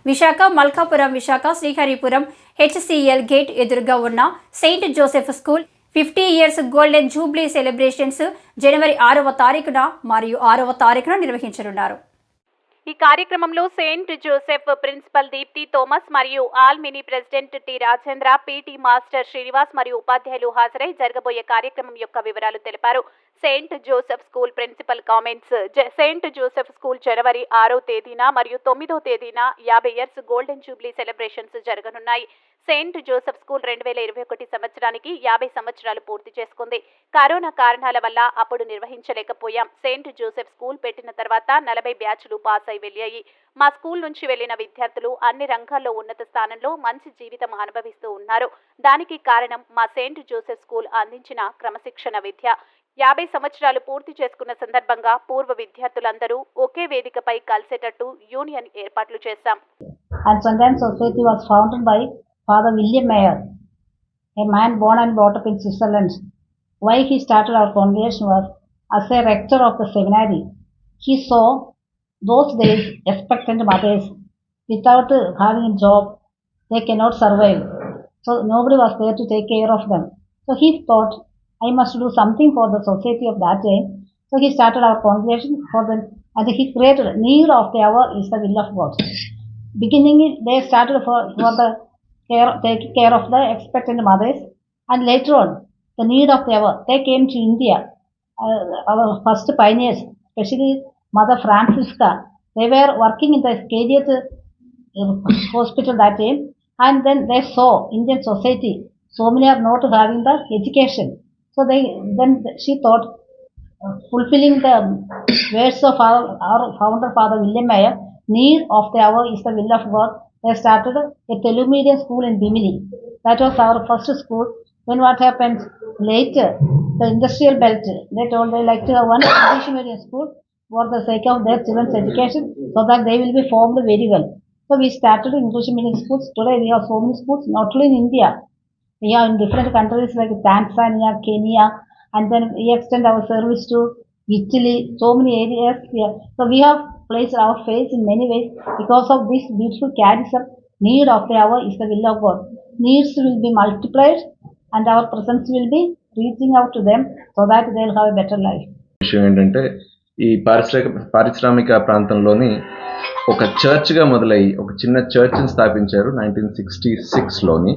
Visakha, Malkapuram, Visakha, Sriharipuram HCL gate ఎదురుగా ఉన్న Saint Joseph school 50 years golden jubilee celebrations జనవరి 6వ తారీఖున మరియు 6వ తారీఖున నిర్వహించనున్నారు. ఈ కార్యక్రమంలో Saint Joseph principal Deepti Thomas మరియు alumni president T Rajendra, PT master Srinivas మరియు ఉపాధ్యాయులు హాజరై జరగబోయే కార్యక్రమం యొక్క వివరాలు తెలిపారు. Saint Joseph school principal comments. Saint Joseph school జనవరి 6వ తేదీన మరియు 9వ తేదీన 50 ఇయర్స్ గోల్డెన్ జూబ్లీ సెలబ్రేషన్స్ జరగనున్నాయి. సెయింట్ జోసెఫ్ స్కూల్ 2021 సంవత్సరానికి 50 సంవత్సరాలు పూర్తి చేసుకుంది. కరోనా కారణాల వల్ల అప్పుడు నిర్వహించలేకపోయాం. సెయింట్ జోసెఫ్ స్కూల్ పెట్టిన తర్వాత 40 బ్యాచ్లు పాస్ అయి వెళ్ళాయి. మా స్కూల్ నుంచి వెళ్లిన విద్యార్థులు అన్ని రంగాల్లో ఉన్నత స్థానంలో మంచి జీవితం అనుభవిస్తూ ఉన్నారు. దానికి కారణం మా సెయింట్ జోసెఫ్ స్కూల్ అందించిన క్రమశిక్షణ విద్య. 50 సంవత్సరాలు పూర్తి చేసుకున్న సందర్భంగా పూర్వ విద్యార్థులందరూ ఒకే వేదికపై కలిసేటట్టు యూనియన్ ఏర్పాట్లు చేశాం. And Sunday Society was founded by Father William Mayer, a man born and brought up in Switzerland. Why he started our congregation was as a rector of the seminary. He saw those days expectant mothers without having a job, they cannot survive. So nobody was there to take care of them. So he thought, I must do something for the society of that day. So he started our congregation for them, and he created need of the hour is the will of God. Beginning they started for the taking care of the expectant mothers, and later on the need of the hour they came to India. Our first pioneers, especially Mother Francisca, they were working in the Scariot hospital that time, and then they saw Indian society so many are not having the education. So then she thought, fulfilling the words of our founder Father William Mayer, need of the hour is the will of God. They started a Telugu medium school in Bimini. That was our first school. Then what happened later, the industrial belt, they told they like to have one English medium school for the sake of their children's education, so that they will be formed very well. So we started English medium schools. Today we have so many schools, not only in India. We are in different countries like Tanzania, Kenya, and then we extend our service to Italy, so many areas here. So we have placed our faith in many ways because of this beautiful charism. Need of the hour is the will of God. Needs will be multiplied and our presence will be reaching out to them so that they will have a better life. విషయం ఏంటంటే ఈ పారిశ్రామిక ప్రాంతంలోని ఒక చర్చ్గా మొదలై ఒక చిన్న చర్చ్ని స్థాపించారు 1966లోని.